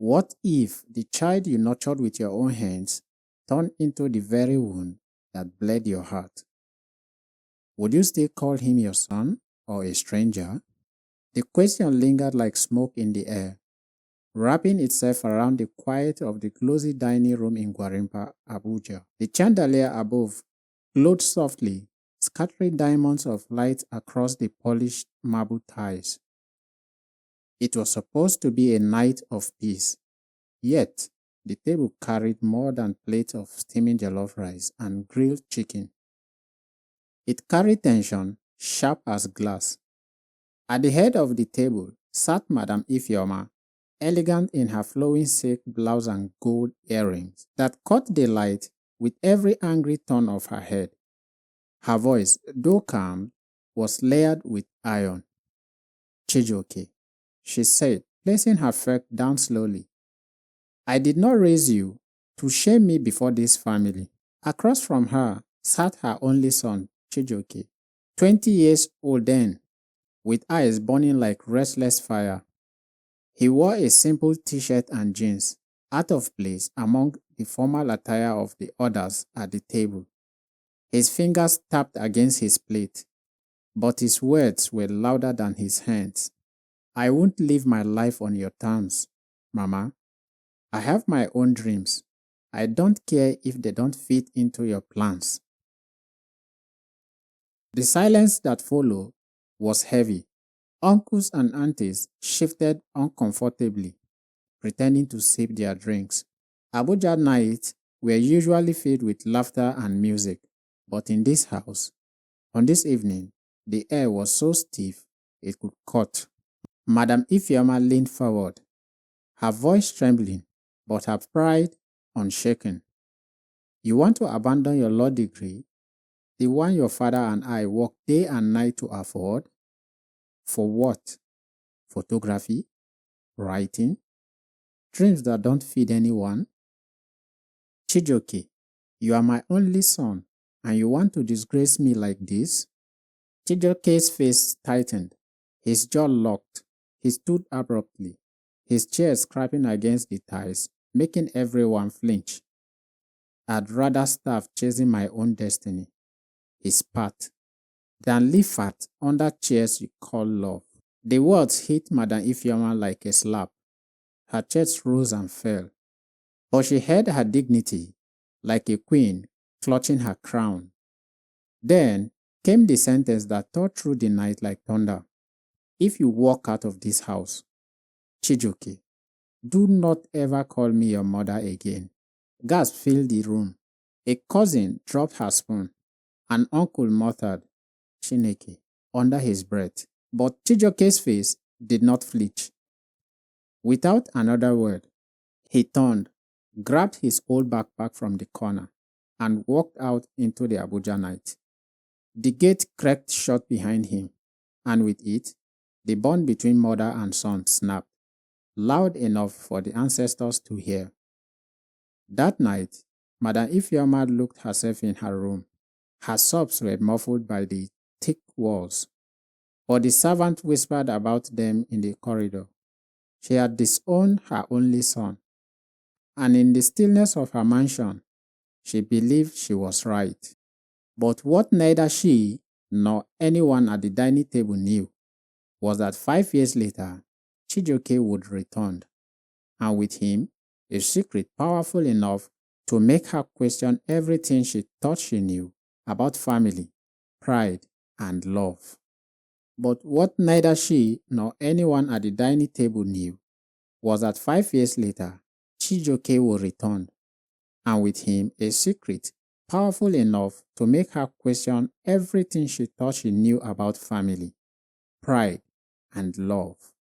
What if the child you nurtured with your own hands turned into the very wound that bled your heart? Would you still call him your son or a stranger? The question lingered like smoke in the air, wrapping itself around the quiet of the glossy dining room in Gwarimpa, Abuja. The chandelier above glowed softly, scattering diamonds of light across the polished marble tiles. It was supposed to be a night of peace, yet the table carried more than plates of steaming jollof rice and grilled chicken. It carried tension, sharp as glass. At the head of the table sat Madam Ifeoma, elegant in her flowing silk blouse and gold earrings that caught the light with every angry turn of her head. Her voice, though calm, was layered with iron. "Chijioke," she said, placing her fork down slowly. "I did not raise you to shame me before this family." Across from her sat her only son, Chijioke, 20 years old then, with eyes burning like restless fire. He wore a simple t-shirt and jeans, out of place among the formal attire of the others at the table. His fingers tapped against his plate, but his words were louder than his hands. "I won't live my life on your terms, Mama. I have my own dreams. I don't care if they don't fit into your plans." The silence that followed was heavy. Uncles and aunties shifted uncomfortably, pretending to sip their drinks. Abuja nights were usually filled with laughter and music, but in this house, on this evening, the air was so stiff it could cut. Madam Ifeoma leaned forward, her voice trembling, but her pride unshaken. "You want to abandon your law degree, the one your father and I worked day and night to afford? For what? Photography? Writing? Dreams that don't feed anyone? Chijioke, you are my only son, and you want to disgrace me like this?" Chijioke's face tightened, his jaw locked. He stood abruptly, his chair scraping against the tiles, making everyone flinch. "I'd rather starve chasing my own destiny," he spat, "than live fat under chairs you call love." The words hit Madam Ifeoma like a slap. Her chest rose and fell, but she held her dignity like a queen clutching her crown. Then came the sentence that tore through the night like thunder. "If you walk out of this house, Chijioke, do not ever call me your mother again." Gasps filled the room. A cousin dropped her spoon. An uncle muttered, "Chineke," under his breath. But Chijioke's face did not flinch. Without another word, he turned, grabbed his old backpack from the corner, and walked out into the Abuja night. The gate cracked shut behind him, and with it, the bond between mother and son snapped, loud enough for the ancestors to hear. That night, Madam Ifeoma looked herself in her room. Her sobs were muffled by the thick walls, but the servant whispered about them in the corridor. She had disowned her only son, and in the stillness of her mansion, she believed she was right. But what neither she nor anyone at the dining table knew was that 5 years later, Chijioke would return, and with him, a secret powerful enough to make her question everything she thought she knew about family, pride, and love. But what neither she nor anyone at the dining table knew was that 5 years later, Chijioke would return, and with him a secret powerful enough to make her question everything she thought she knew about family, pride, and love.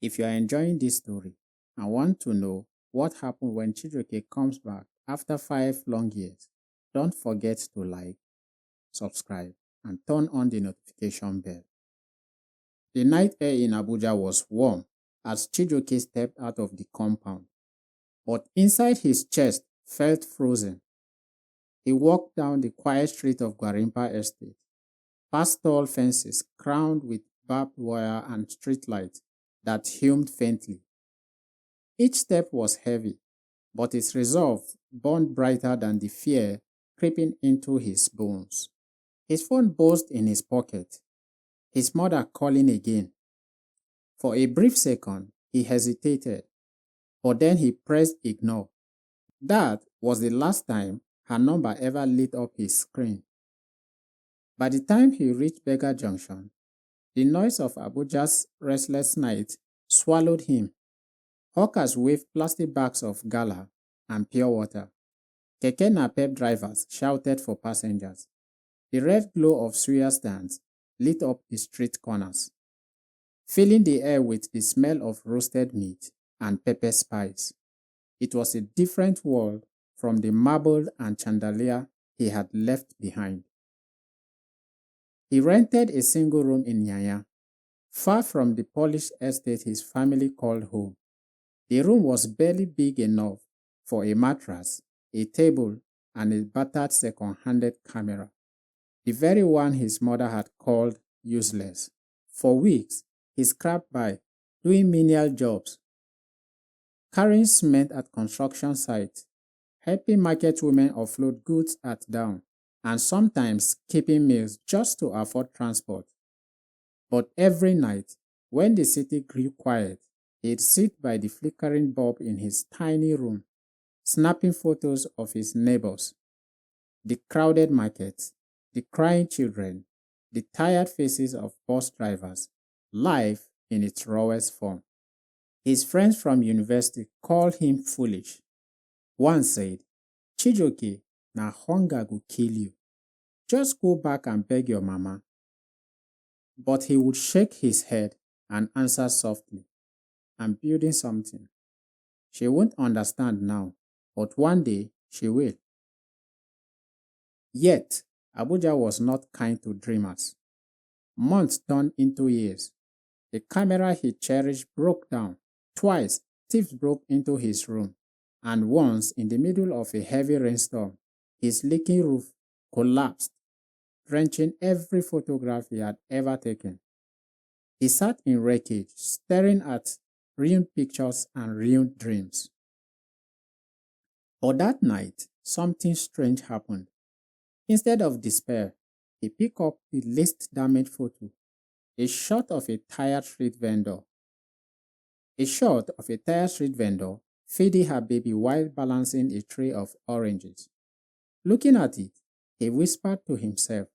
If you are enjoying this story and want to know what happened when Chijioke comes back after 5 long years, don't forget to like, subscribe, and turn on the notification bell. The night air in Abuja was warm as Chijioke stepped out of the compound, but inside his chest felt frozen. He walked down the quiet street of Gwarimpa Estate, past tall fences crowned with barbed wire and streetlights that hummed faintly. Each step was heavy, but his resolve burned brighter than the fear creeping into his bones. His phone buzzed in his pocket, his mother calling again. For a brief second, he hesitated, but then he pressed ignore. That was the last time her number ever lit up his screen. By the time he reached Beggar Junction, the noise of Abuja's restless night swallowed him. Hawkers waved plastic bags of gala and pure water. Keke napep drivers shouted for passengers. The red glow of suya stands lit up the street corners, filling the air with the smell of roasted meat and pepper spice. It was a different world from the marble and chandelier he had left behind. He rented a single room in Nyanya, far from the polished estate his family called home. The room was barely big enough for a mattress, a table, and a battered second-handed camera, the very one his mother had called useless. For weeks, he scrapped by, doing menial jobs, carrying cement at construction sites, helping market women offload goods at dawn, and sometimes skipping meals just to afford transport. But every night, when the city grew quiet, he'd sit by the flickering bulb in his tiny room, snapping photos of his neighbors, the crowded markets, the crying children, the tired faces of bus drivers, life in its rawest form. His friends from university called him foolish. One said, "Chijoke, na hunger go kill you. Just go back and beg your mama." But he would shake his head and answer softly, "I'm building something. She won't understand now, but one day she will." Yet, Abuja was not kind to dreamers. Months turned into years. The camera he cherished broke down. Twice, thieves broke into his room, and once, in the middle of a heavy rainstorm, his leaking roof collapsed, drenching every photograph he had ever taken. He sat in wreckage, staring at ruined pictures and ruined dreams. But that night, something strange happened. Instead of despair, he picked up the least damaged photo, a shot of a tired street vendor. A shot of a tired street vendor feeding her baby while balancing a tray of oranges. Looking at it, he whispered to himself,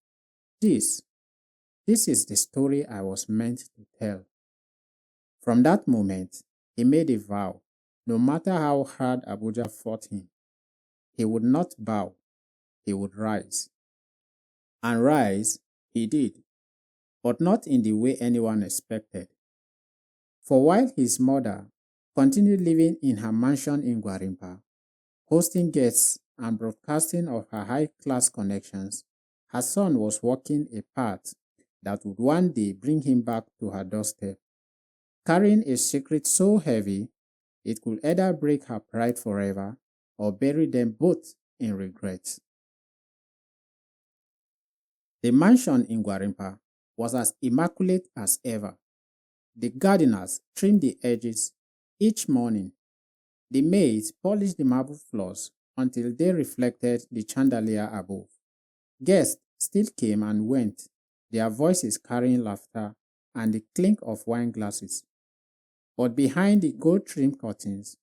This is the story I was meant to tell." From that moment, he made a vow, no matter how hard Abuja fought him, he would not bow, he would rise. And rise he did, but not in the way anyone expected. For while his mother continued living in her mansion in Gwarimpa, hosting guests and broadcasting of her high-class connections, her son was walking a path that would one day bring him back to her doorstep, carrying a secret so heavy it could either break her pride forever or bury them both in regret. The mansion in Gwarimpa was as immaculate as ever. The gardeners trimmed the edges each morning. The maids polished the marble floors until they reflected the chandelier above. Guests still came and went, their voices carrying laughter and the clink of wine glasses. But behind the gold-trimmed curtains,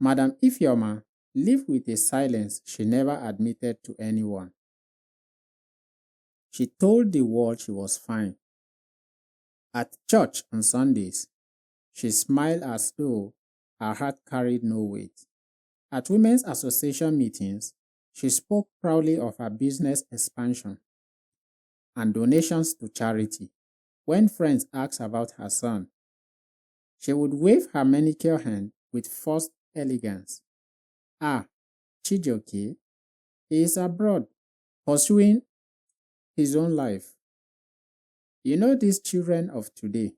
Madam Ifeoma lived with a silence she never admitted to anyone. She told the world she was fine. At church on Sundays, she smiled as though her heart carried no weight. At Women's Association meetings, she spoke proudly of her business expansion and donations to charity. When friends asked about her son, she would wave her manicure hand with forced elegance. "Ah, Chijoke, he is abroad, pursuing his own life. You know these children of today."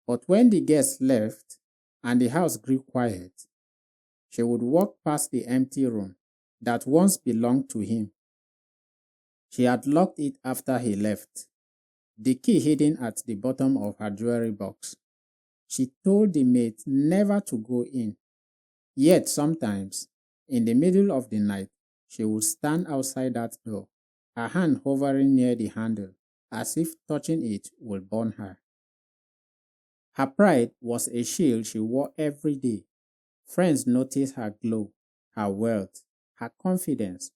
But when the guests left and the house grew quiet, she would walk past the empty room that once belonged to him. She had locked it after he left, the key hidden at the bottom of her jewelry box. She told the maid never to go in. Yet sometimes, in the middle of the night, she would stand outside that door, her hand hovering near the handle, as if touching it would burn her. Her pride was a shield she wore every day. Friends noticed her glow, her wealth, her confidence.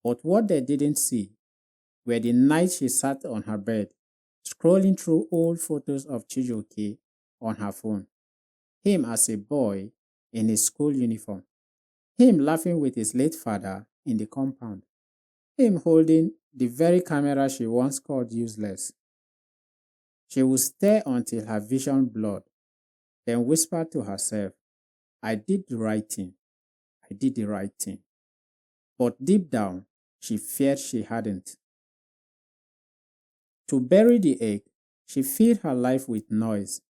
But what they didn't see were the nights she sat on her bed, scrolling through old photos of Chijioke on her phone. Him as a boy in his school uniform. Him laughing with his late father in the compound. Him holding the very camera she once called useless. She would stare until her vision blurred, then whisper to herself, I did the right thing. I did the right thing. But deep down, she feared she hadn't. To bury the egg, she filled her life with noise.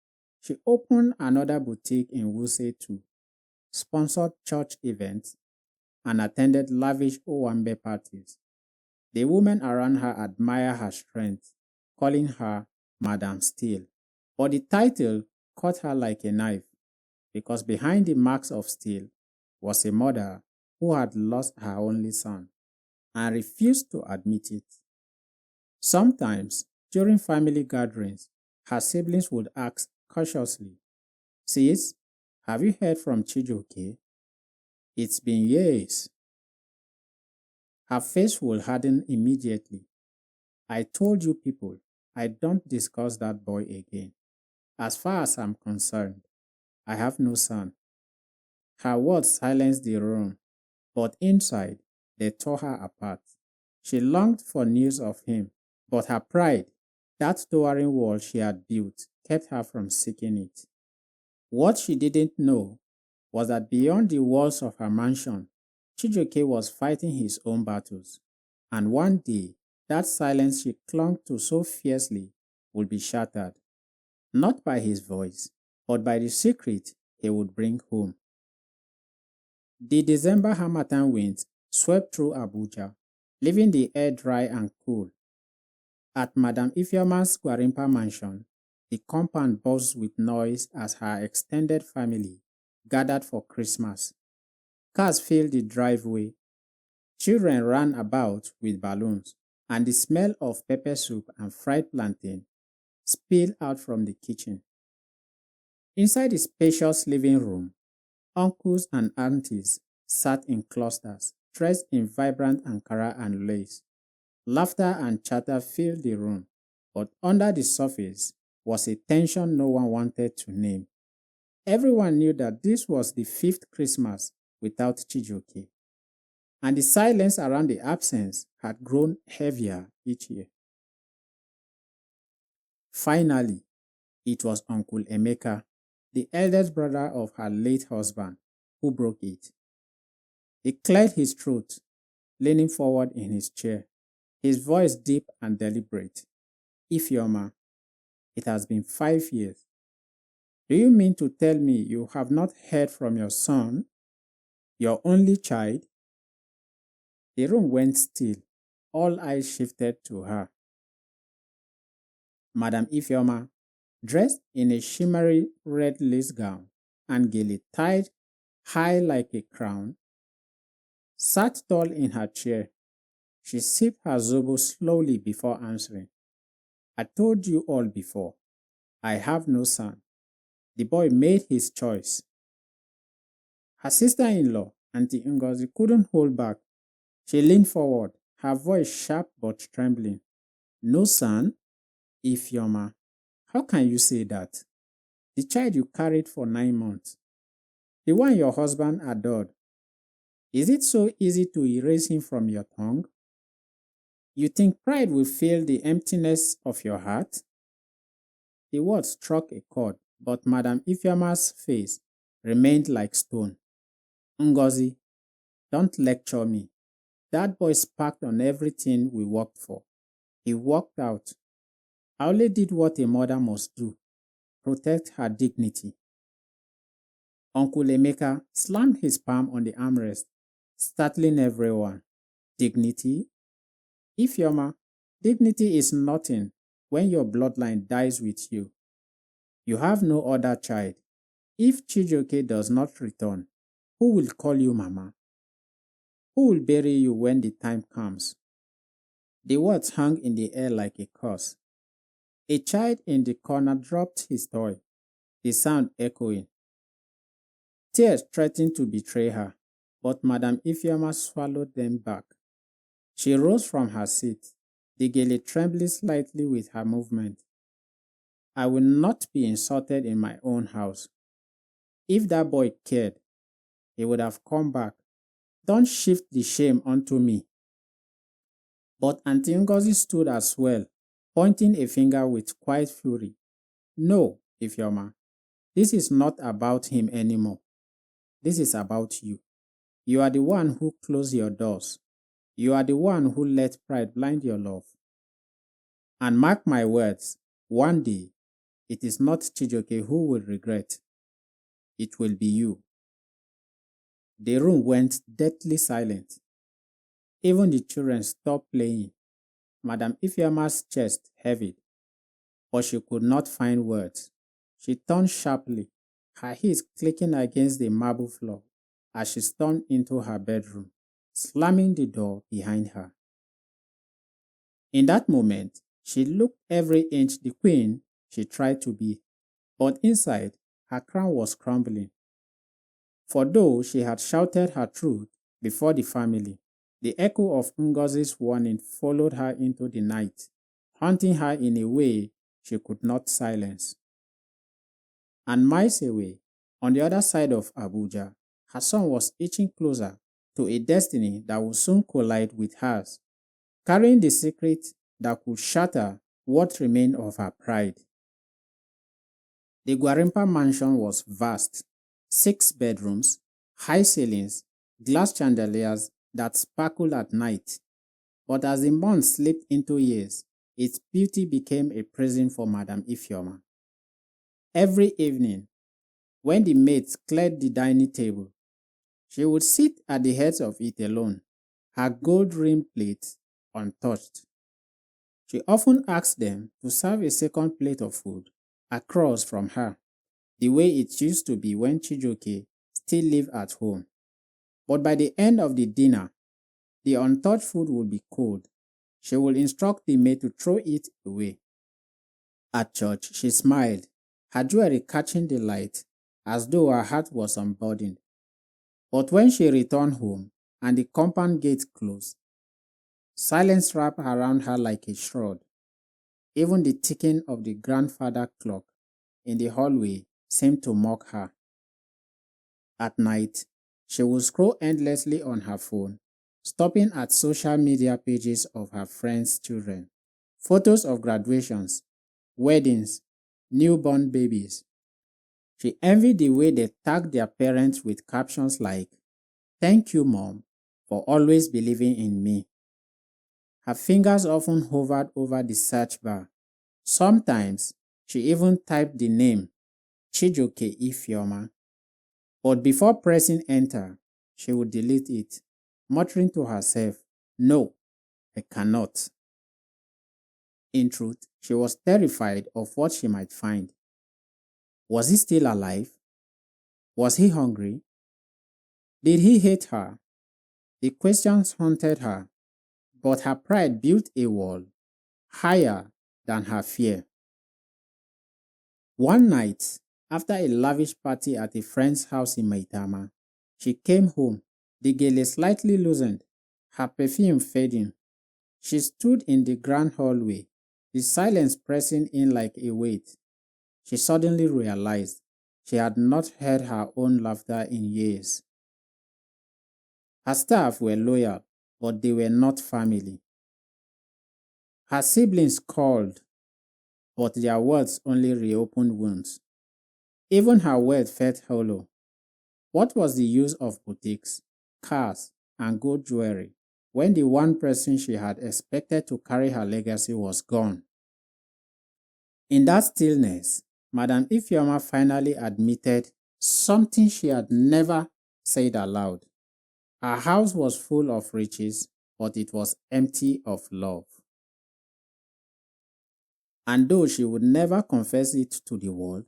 She opened another boutique in Wuse too, sponsored church events, and attended lavish Owambe parties. The women around her admire her strength, calling her Madam Steel. But the title cut her like a knife, because behind the marks of steel was a mother who had lost her only son and refused to admit it. Sometimes, during family gatherings, her siblings would ask cautiously, Sis, have you heard from Chijioke? It's been years. Her face will harden immediately. I told you people, I don't discuss that boy again. As far as I'm concerned, I have no son. Her words silenced the room, but inside, they tore her apart. She longed for news of him, but her pride, that towering wall she had built, kept her from seeking it. What she didn't know was that beyond the walls of her mansion, Chijioke was fighting his own battles, and one day, that silence she clung to so fiercely would be shattered, not by his voice, but by the secret he would bring home. The December harmattan winds swept through Abuja, leaving the air dry and cool. At Madam Ifeoma's Gwarimpa mansion, the compound buzzed with noise as her extended family gathered for Christmas. Cars filled the driveway, children ran about with balloons, and the smell of pepper soup and fried plantain spilled out from the kitchen. Inside the spacious living room, uncles and aunties sat in clusters, dressed in vibrant Ankara and lace. Laughter and chatter filled the room, but under the surface was a tension no one wanted to name. Everyone knew that this was the fifth Christmas without Chijioke, and the silence around the absence had grown heavier each year. Finally, it was Uncle Emeka, the eldest brother of her late husband, who broke it. He cleared his throat, leaning forward in his chair, his voice deep and deliberate. Ifeoma, it has been 5 years. Do you mean to tell me you have not heard from your son, your only child? The room went still. All eyes shifted to her. Madam Ifeoma, dressed in a shimmery red lace gown and gaily tied high like a crown, sat tall in her chair. She sipped her zobo slowly before answering. I told you all before. I have no son. The boy made his choice. Her sister-in-law, Auntie Ngozi, couldn't hold back. She leaned forward, her voice sharp but trembling. No son? Ifeoma, how can you say that? The child you carried for 9 months. The one your husband adored. Is it so easy to erase him from your tongue? You think pride will fill the emptiness of your heart? The word struck a chord, but Madam Ifeoma's face remained like stone. Ngozi, don't lecture me. That boy sparked on everything we worked for. He walked out. I only did what a mother must do, protect her dignity. Uncle Emeka slammed his palm on the armrest, startling everyone. Dignity? Ifeoma, dignity is nothing when your bloodline dies with you. You have no other child. If Chijioke does not return, who will call you mama? Who will bury you when the time comes? The words hung in the air like a curse. A child in the corner dropped his toy, the sound echoing. Tears threatened to betray her, but Madam Ifeoma swallowed them back. She rose from her seat, the gele trembling slightly with her movement. I will not be insulted in my own house. If that boy cared, he would have come back. Don't shift the shame onto me. But Auntie Ngozi stood as well, pointing a finger with quiet fury. No, Ifeoma, this is not about him anymore. This is about you. You are the one who closed your doors. You are the one who let pride blind your love. And mark my words, one day, it is not Chijioke who will regret. It will be you. The room went deathly silent. Even the children stopped playing. Madam Ifeoma's chest heaved, but she could not find words. She turned sharply, her heels clicking against the marble floor as she stormed into her bedroom, slamming the door behind her. In that moment, she looked every inch the queen she tried to be, but inside, her crown was crumbling. For though she had shouted her truth before the family, the echo of Ngozi's warning followed her into the night, haunting her in a way she could not silence. And miles away, on the other side of Abuja, her son was inching closer to a destiny that would soon collide with hers, carrying the secret that could shatter what remained of her pride. The Gwarimpa mansion was vast, 6 bedrooms, high ceilings, glass chandeliers that sparkled at night. But as the months slipped into years, its beauty became a prison for Madam Ifeoma. Every evening, when the maids cleared the dining table, she would sit at the head of it alone, her gold-rimmed plates untouched. She often asked them to serve a second plate of food across from her, the way it used to be when Chijioke still lived at home. But by the end of the dinner, the untouched food would be cold. She would instruct the maid to throw it away. At church, she smiled, her jewelry catching the light, as though her heart was unburdened. But when she returned home and the compound gate closed, silence wrapped around her like a shroud. Even the ticking of the grandfather clock in the hallway seemed to mock her. At night, she would scroll endlessly on her phone, stopping at social media pages of her friends' children, photos of graduations, weddings, newborn babies. She envied the way they tagged their parents with captions like, "Thank you, Mom, for always believing in me." Her fingers often hovered over the search bar. Sometimes, she even typed the name, Chijioke Ifeoma. But before pressing enter, she would delete it, muttering to herself, "No, I cannot." In truth, she was terrified of what she might find. Was he still alive? Was he hungry? Did he hate her? The questions haunted her, but her pride built a wall higher than her fear. One night, after a lavish party at a friend's house in Maitama, she came home, the gele slightly loosened, her perfume fading. She stood in the grand hallway, the silence pressing in like a weight. She suddenly realized she had not heard her own laughter in years. Her staff were loyal, but they were not family. Her siblings called, but their words only reopened wounds. Even her words felt hollow. What was the use of boutiques, cars, and gold jewelry when the one person she had expected to carry her legacy was gone? In that stillness, Madam Ifeoma finally admitted something she had never said aloud. Her house was full of riches, but it was empty of love. And though she would never confess it to the world,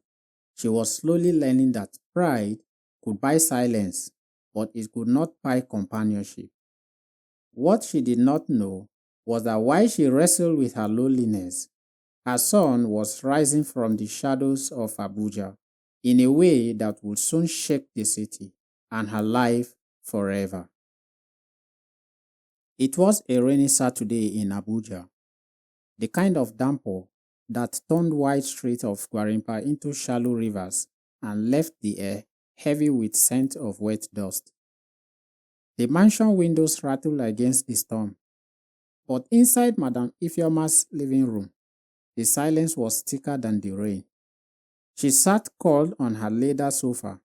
She was slowly learning that pride could buy silence, but it could not buy companionship. What she did not know was that while she wrestled with her loneliness, her son was rising from the shadows of Abuja in a way that would soon shake the city and her life forever. It was a rainy Saturday in Abuja, the kind of downpour that turned wide streets of Gwarimpa into shallow rivers and left the air heavy with scent of wet dust. The mansion windows rattled against the storm, but inside Madam Ifeoma's living room, the silence was thicker than the rain. She sat curled on her leather sofa,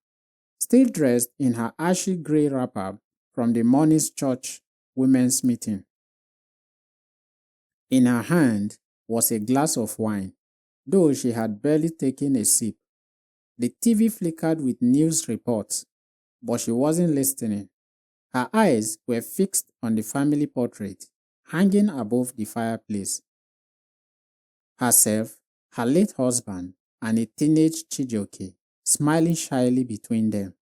still dressed in her ashy grey wrapper from the morning's church women's meeting. In her hand was a glass of wine, though she had barely taken a sip. The TV flickered with news reports, but she wasn't listening. Her eyes were fixed on the family portrait hanging above the fireplace. Herself, her late husband, and a teenage Chijioke smiling shyly between them.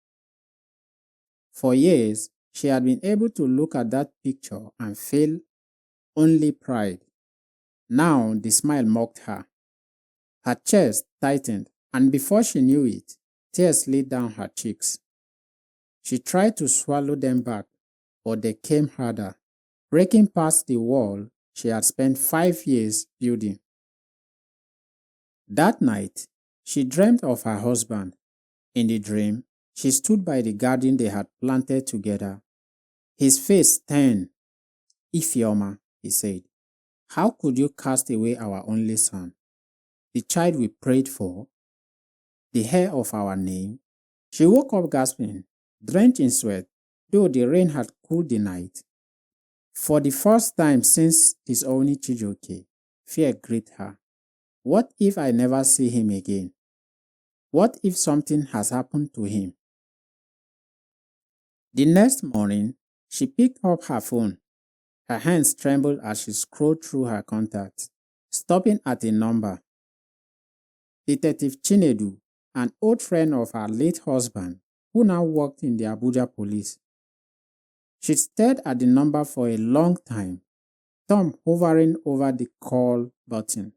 For years, she had been able to look at that picture and feel only pride. Now the smile mocked her. Her chest tightened, and before she knew it, tears slid down her cheeks. She tried to swallow them back, but they came harder, breaking past the wall she had spent 5 years building. That night, she dreamt of her husband. In the dream, she stood by the garden they had planted together. His face turned. "Ifeoma," he said, "how could you cast away our only son, the child we prayed for, the heir of our name?" She woke up gasping, drenched in sweat, though the rain had cooled the night. For the first time since Disowned Her Chijioke, fear gripped her. What if I never see him again? What if something has happened to him? The next morning, she picked up her phone. Her hands trembled as she scrolled through her contacts, stopping at a number. Detective Chinedu, an old friend of her late husband, who now worked in the Abuja police. She stared at the number for a long time, thumb hovering over the call button.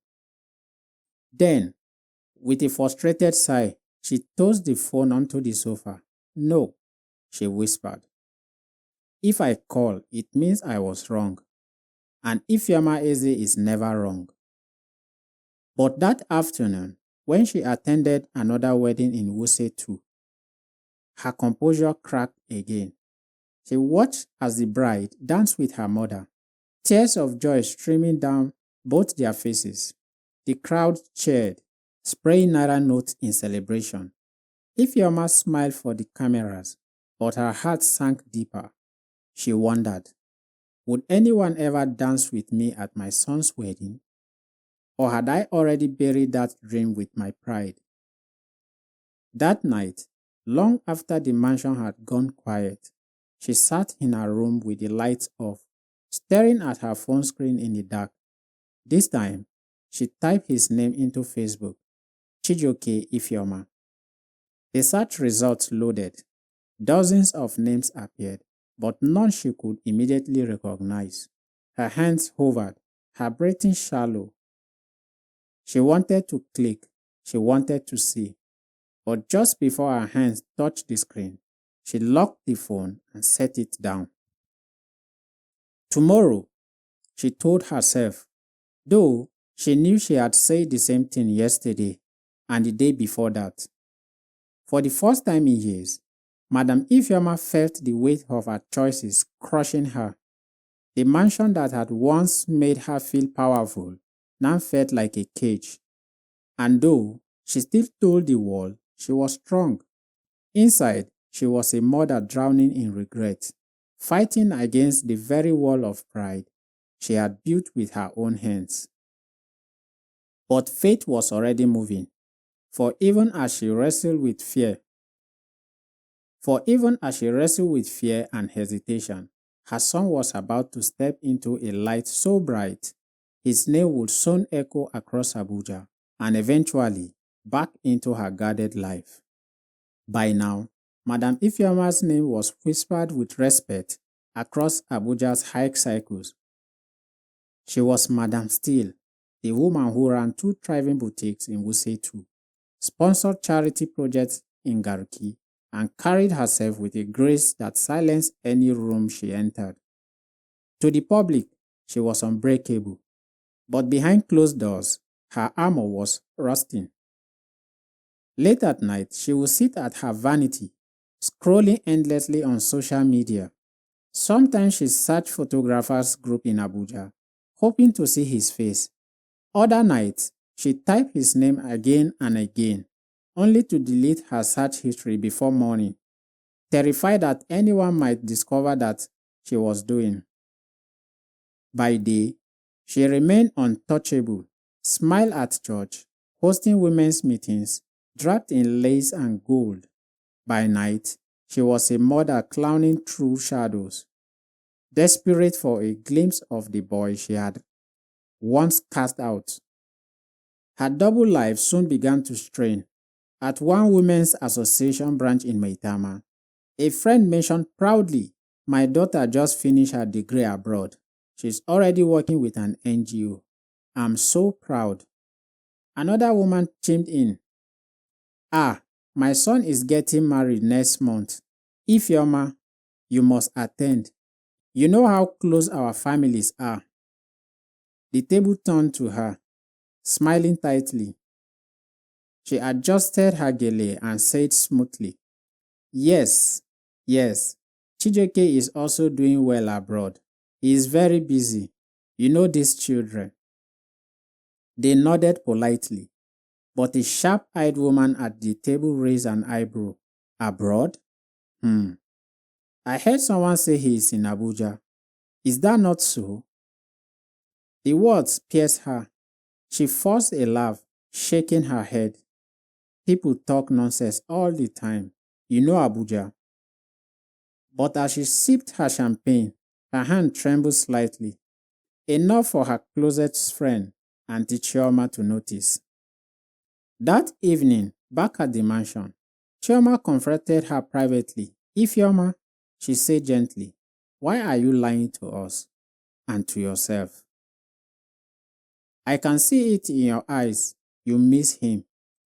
Then, with a frustrated sigh, she tossed the phone onto the sofa. "No," she whispered. "If I call, it means I was wrong. And Ifeoma Eze is never wrong." But that afternoon, when she attended another wedding in Wuse too, her composure cracked again. She watched as the bride danced with her mother, tears of joy streaming down both their faces. The crowd cheered, spraying Naira notes in celebration. Ifeoma smiled for the cameras, but her heart sank deeper. She wondered, would anyone ever dance with me at my son's wedding? Or had I already buried that dream with my pride? That night, long after the mansion had gone quiet, she sat in her room with the lights off, staring at her phone screen in the dark. This time, she typed his name into Facebook, Chijioke Ifeoma. The search results loaded. Dozens of names appeared, but none she could immediately recognize. Her hands hovered, her breathing shallow. She wanted to click, she wanted to see, but just before her hands touched the screen, she locked the phone and set it down. Tomorrow, she told herself, though she knew she had said the same thing yesterday and the day before that. For the first time in years, Madam Ifeoma felt the weight of her choices crushing her. The mansion that had once made her feel powerful now felt like a cage. And though she still told the world she was strong, inside she was a mother drowning in regret, fighting against the very wall of pride she had built with her own hands. But fate was already moving, for even as she wrestled with fear and hesitation, her son was about to step into a light so bright, his name would soon echo across Abuja and eventually back into her guarded life. By now, Madam Ifeoma's name was whispered with respect across Abuja's high circles. She was Madam Steele, the woman who ran 2 thriving boutiques in Wuse 2, sponsored charity projects in Garki, and carried herself with a grace that silenced any room she entered. To the public, she was unbreakable, but behind closed doors, her armor was rusting. Late at night, she would sit at her vanity, scrolling endlessly on social media. Sometimes she searched photographers' group in Abuja, hoping to see his face. Other nights, she typed his name again and again, only to delete her search history before morning, terrified that anyone might discover that she was doing. By day, she remained untouchable, smiled at church, hosting women's meetings, draped in lace and gold. By night, she was a mother clowning through shadows, desperate for a glimpse of the boy she had once cast out. Her double life soon began to strain. At one women's association branch in Maitama, a friend mentioned proudly, "My daughter just finished her degree abroad. She's already working with an NGO. I'm so proud." Another woman chimed in, "Ah, my son is getting married next month. Ifeoma, you must attend. You know how close our families are." The table turned to her, smiling tightly. She adjusted her gele and said smoothly, Yes, Chijioke is also doing well abroad. He is very busy. You know these children." They nodded politely, but a sharp-eyed woman at the table raised an eyebrow. "Abroad? I heard someone say he is in Abuja. Is that not so?" The words pierced her. She forced a laugh, shaking her head. "People talk nonsense all the time. You know Abuja." But as she sipped her champagne, her hand trembled slightly, enough for her closest friend, Auntie Chioma, to notice. That evening, back at the mansion, Chioma confronted her privately. "Ifeoma," she said gently, "why are you lying to us and to yourself? I can see it in your eyes. You miss him.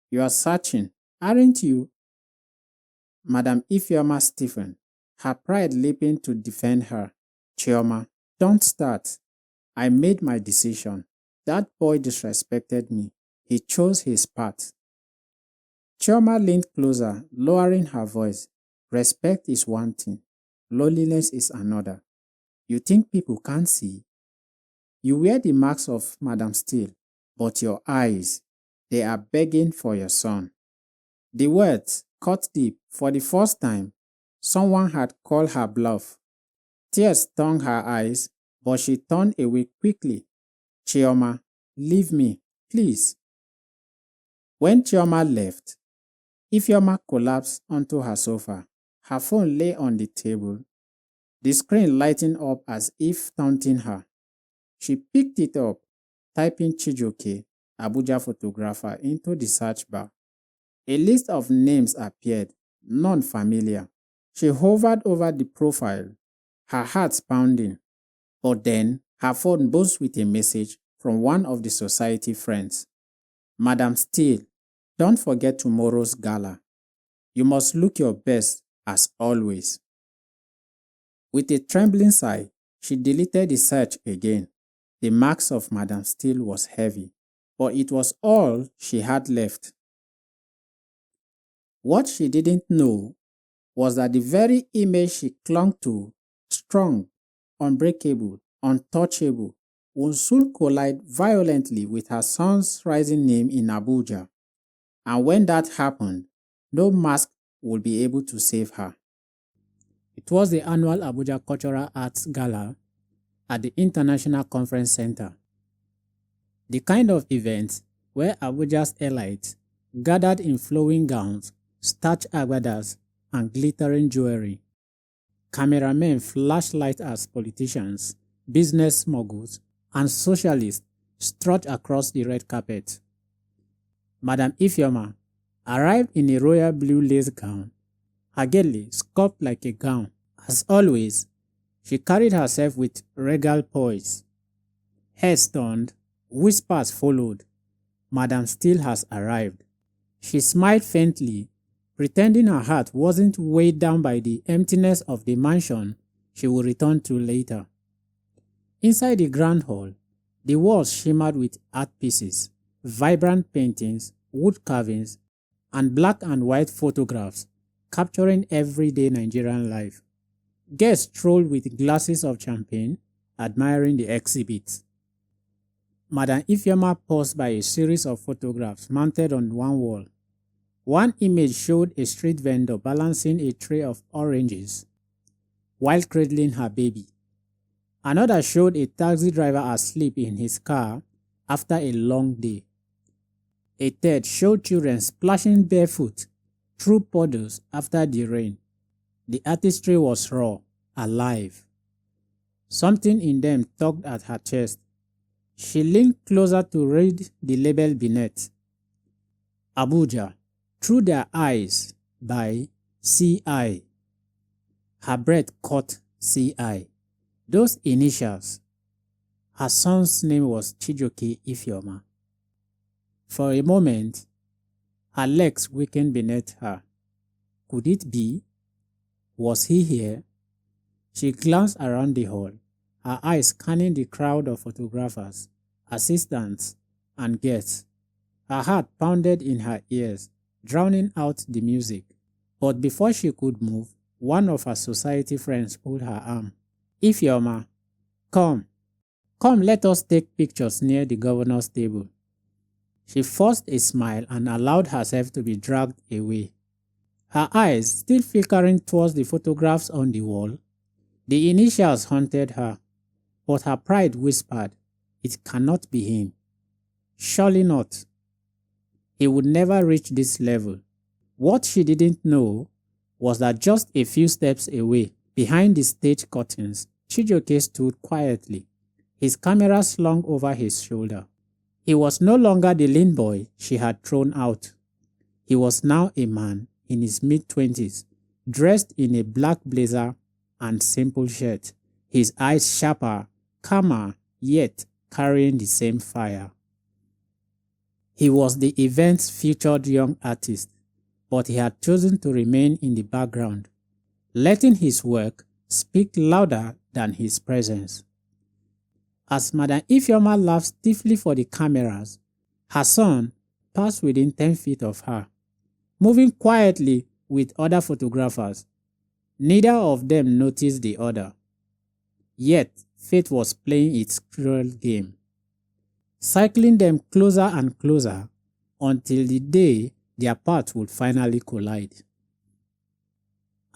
You are searching, aren't you?" Madam Ifeoma stiffened, her pride leaping to defend her. "Chioma, don't start. I made my decision. That boy disrespected me. He chose his path." Chioma leaned closer, lowering her voice. "Respect is one thing. Loneliness is another. You think people can't see? You wear the marks of Madam Steele, but your eyes, they are begging for your son." The words cut deep. For the first time, someone had called her bluff. Tears stung her eyes, but she turned away quickly. "Chioma, leave me, please." When Chioma left, Ifeoma collapsed onto her sofa. Her phone lay on the table, the screen lighting up as if taunting her. She picked it up, typing Chijioke, Abuja photographer, into the search bar. A list of names appeared, none familiar. She hovered over the profile, her heart pounding. But then her phone buzzed with a message from one of the society friends. "Madam Steele, don't forget tomorrow's gala. You must look your best as always." With a trembling sigh, she deleted the search again. The marks of Madam Steele was heavy, but it was all she had left. What she didn't know was that the very image she clung to, strong, unbreakable, untouchable, would soon collide violently with her son's rising name in Abuja. And when that happened, no mask would be able to save her. It was the annual Abuja Cultural Arts Gala at the International Conference Center. The kind of event where Abuja's elites gathered in flowing gowns, starched agbadas, and glittering jewelry. Cameramen flashed lights as politicians, business moguls, and socialists strut across the red carpet. Madam Ifeoma arrived in a royal blue lace gown, her gele sculpted like a gown. As always, she carried herself with regal poise. Heads turned, whispers followed. Madam still has arrived. She smiled faintly, pretending her heart wasn't weighed down by the emptiness of the mansion she would return to later. Inside the grand hall, the walls shimmered with art pieces, vibrant paintings, wood carvings, and black and white photographs capturing everyday Nigerian life. Guests strolled with glasses of champagne, admiring the exhibits. Madam Ifeoma paused by a series of photographs mounted on one wall. One image showed a street vendor balancing a tray of oranges while cradling her baby. Another showed a taxi driver asleep in his car after a long day. A third showed children splashing barefoot through puddles after the rain. The artistry was raw, alive. Something in them tugged at her chest. She leaned closer to read the label beneath. Abuja, Through Their Eyes by C.I. Her breath caught C.I. Those initials. Her son's name was Chijioke Ifeoma. For a moment, her legs weakened beneath her. Could it be? Was he here? She glanced around the hall, her eyes scanning the crowd of photographers, assistants, and guests. Her heart pounded in her ears, drowning out the music. But before she could move, one of her society friends pulled her arm. Ifeoma, come. Come, let us take pictures near the governor's table. She forced a smile and allowed herself to be dragged away. Her eyes still flickering towards the photographs on the wall. The initials haunted her, but her pride whispered, it cannot be him. Surely not. He would never reach this level. What she didn't know was that just a few steps away, behind the stage curtains, Chijioke stood quietly, his camera slung over his shoulder. He was no longer the lean boy she had thrown out. He was now a man in his mid-20s, dressed in a black blazer and simple shirt, his eyes sharper, calmer, yet carrying the same fire. He was the event's featured young artist, but he had chosen to remain in the background, letting his work speak louder than his presence. As Madam Ifeoma laughed stiffly for the cameras, her son passed within 10 feet of her, moving quietly with other photographers. Neither of them noticed the other. Yet, fate was playing its cruel game, cycling them closer and closer until the day their paths would finally collide.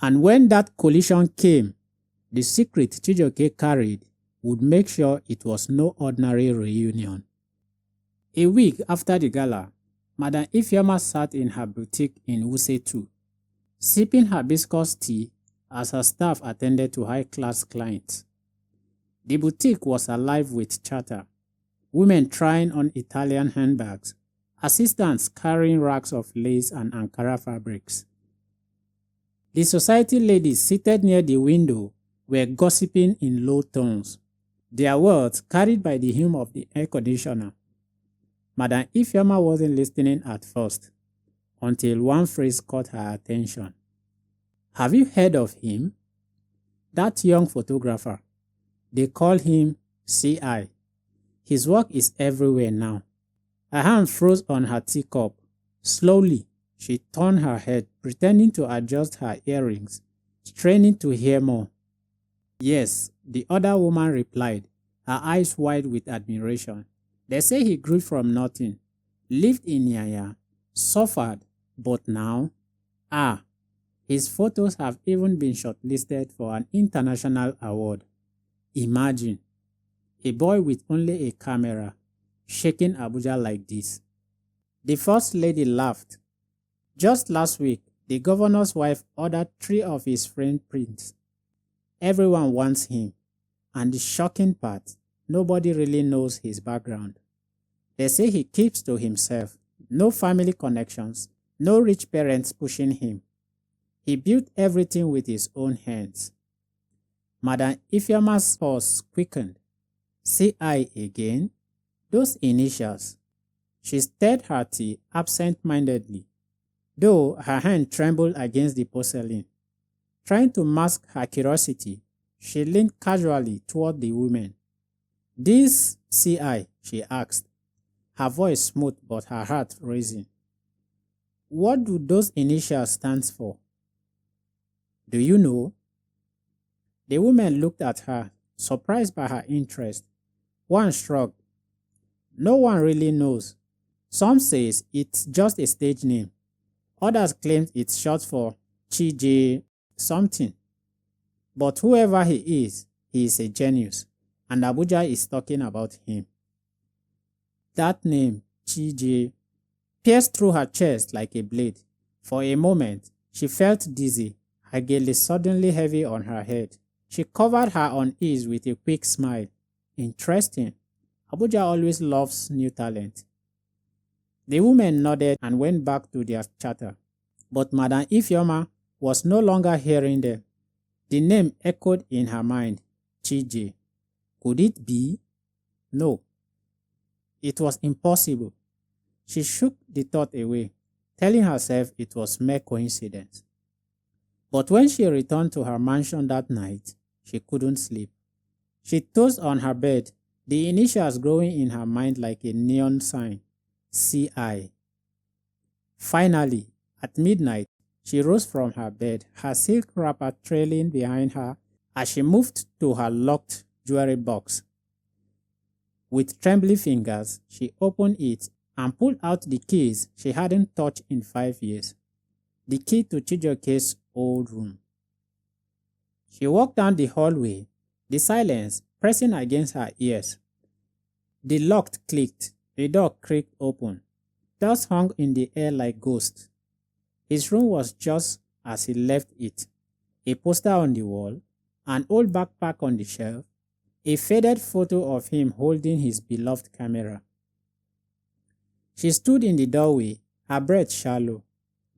And when that collision came, the secret Chijioke carried would make sure it was no ordinary reunion. A week after the gala, Madam Ifeoma sat in her boutique in Wuse 2, sipping hibiscus tea as her staff attended to high-class clients. The boutique was alive with chatter, women trying on Italian handbags, assistants carrying racks of lace and Ankara fabrics. The society ladies seated near the window were gossiping in low tones, their words carried by the hum of the air conditioner. Madam Ifeoma wasn't listening at first, until one phrase caught her attention. Have you heard of him? That young photographer. They call him C.I. His work is everywhere now. Her hand froze on her teacup. Slowly, she turned her head, pretending to adjust her earrings, straining to hear more. Yes, the other woman replied, her eyes wide with admiration. They say he grew from nothing, lived in Yaya, suffered, but now, his photos have even been shortlisted for an international award. Imagine, a boy with only a camera, shaking Abuja like this. The First Lady laughed. Just last week, the governor's wife ordered 3 of his framed prints. Everyone wants him, and the shocking part, nobody really knows his background. They say he keeps to himself, no family connections, no rich parents pushing him. He built everything with his own hands. Madam Ifeoma's pulse quickened. CI again? Those initials. She stirred her tea absent-mindedly, though her hand trembled against the porcelain. Trying to mask her curiosity, she leaned casually toward the woman. "This CI?" she asked, her voice smooth but her heart racing. "What do those initials stand for? Do you know?" The woman looked at her, surprised by her interest. One shrugged. "No one really knows. Some says it's just a stage name. Others claim it's short for Chij something. But whoever he is a genius, and Abuja is talking about him." That name, Chij, pierced through her chest like a blade. For a moment, she felt dizzy, her gaze suddenly heavy on her head. She covered her unease with a quick smile. "Interesting. Abuja always loves new talent." The woman nodded and went back to their chatter. But Madam Ifeoma was no longer hearing them. The name echoed in her mind. Chij. Could it be? No. It was impossible. She shook the thought away, telling herself it was mere coincidence. But when she returned to her mansion that night, she couldn't sleep. She tossed on her bed, the initials growing in her mind like a neon sign. CI. Finally, at midnight, she rose from her bed, her silk wrapper trailing behind her as she moved to her locked jewelry box. With trembling fingers, she opened it and pulled out the keys she hadn't touched in 5 years. The key to Chijoke's old room. She walked down the hallway, the silence pressing against her ears. The lock clicked, the door creaked open. Dust hung in the air like ghosts. His room was just as he left it. A poster on the wall, an old backpack on the shelf, a faded photo of him holding his beloved camera. She stood in the doorway, her breath shallow.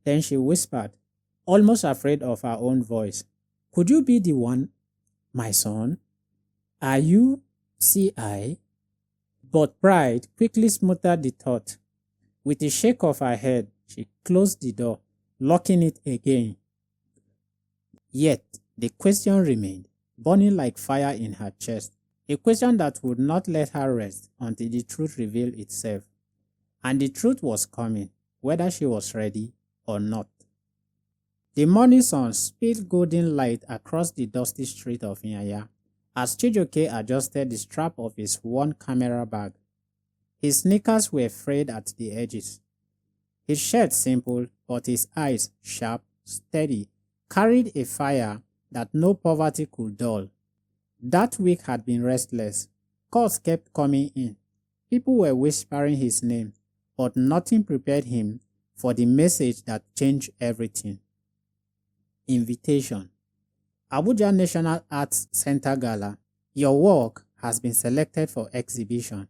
Then she whispered, almost afraid of her own voice, "Could you be the one, my son? Are you CI?" But pride quickly smothered the thought. With a shake of her head, she closed the door, locking it again. Yet the question remained, burning like fire in her chest, a question that would not let her rest until the truth revealed itself. And the truth was coming, whether she was ready or not. The morning sun spilled golden light across the dusty street of Nyanya as Chijoke adjusted the strap of his worn camera bag. His sneakers were frayed at the edges. His shirt simple, but his eyes, sharp, steady, carried a fire that no poverty could dull. That week had been restless. Calls kept coming in. People were whispering his name, but nothing prepared him for the message that changed everything. Invitation. Abuja National Arts Center Gala. Your work has been selected for exhibition.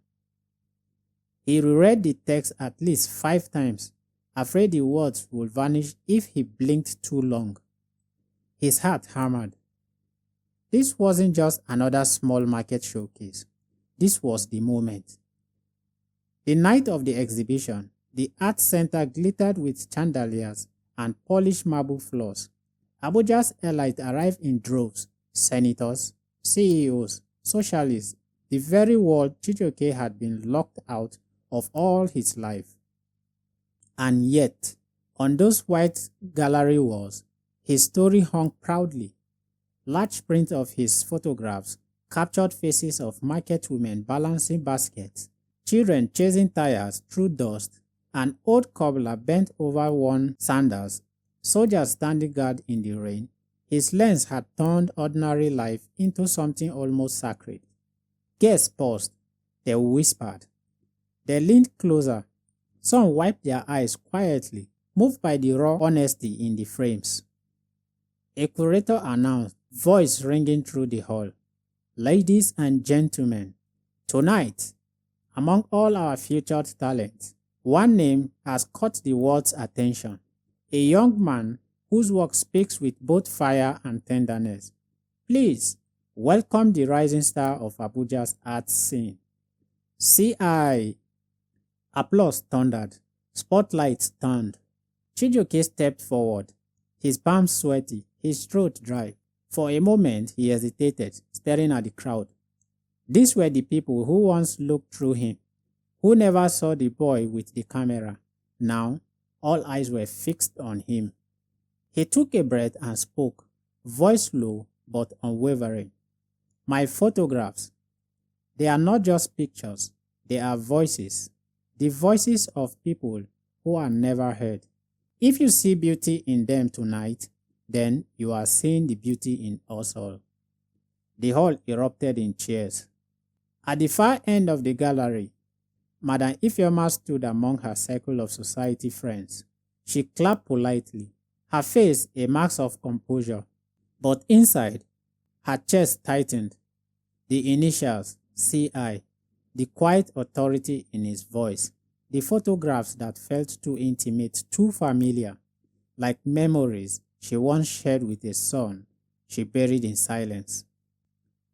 He reread the text at least 5 times, afraid the words would vanish if he blinked too long. His heart hammered. This wasn't just another small market showcase. This was the moment. The night of the exhibition, the art center glittered with chandeliers and polished marble floors. Abuja's elite arrived in droves, senators, CEOs, socialists, the very world Chijoke had been locked out of all his life. And yet, on those white gallery walls, his story hung proudly. Large prints of his photographs captured faces of market women balancing baskets, children chasing tires through dust, an old cobbler bent over worn sandals, soldiers standing guard in the rain. His lens had turned ordinary life into something almost sacred. Guests paused. They whispered. They leaned closer. Some wiped their eyes quietly, moved by the raw honesty in the frames. A curator announced, voice ringing through the hall. Ladies and gentlemen, tonight, among all our featured talents, One name has caught the world's attention, a young man whose work speaks with both fire and tenderness. Please welcome the rising star of Abuja's art scene. C.I. Applause thundered. Spotlights turned. Chijioke stepped forward, his palms sweaty, his throat dry. For a moment he hesitated, staring at the crowd. These were the people who once looked through him, who never saw the boy with the camera. Now, all eyes were fixed on him. He took a breath and spoke, voice low but unwavering. My photographs, they are not just pictures, they are voices. The voices of people who are never heard. If you see beauty in them tonight, then you are seeing the beauty in us all. The hall erupted in cheers. At the far end of the gallery, Madam Ifeoma stood among her circle of society friends. She clapped politely, her face a mask of composure, but inside, her chest tightened. The initials, C.I., the quiet authority in his voice, the photographs that felt too intimate, too familiar, like memories she once shared with a son she buried in silence.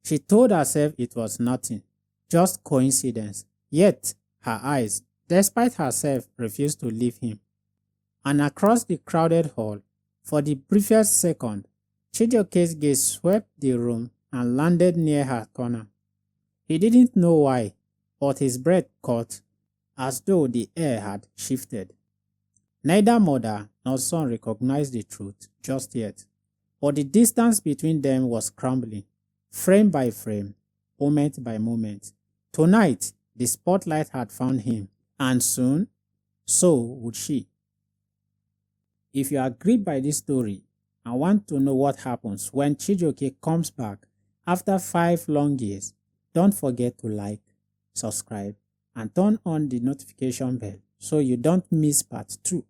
She told herself it was nothing, just coincidence, yet her eyes, despite herself, refused to leave him. And across the crowded hall, for the briefest second, Chijioke's gaze swept the room and landed near her corner. He didn't know why, but his breath caught, as though the air had shifted. Neither mother nor son recognized the truth just yet, but the distance between them was crumbling, frame by frame, moment by moment. Tonight, the spotlight had found him, and soon, so would she. If you are gripped by this story and want to know what happens when Chijioke comes back after 5 long years, don't forget to like, subscribe, and turn on the notification bell so you don't miss part 2.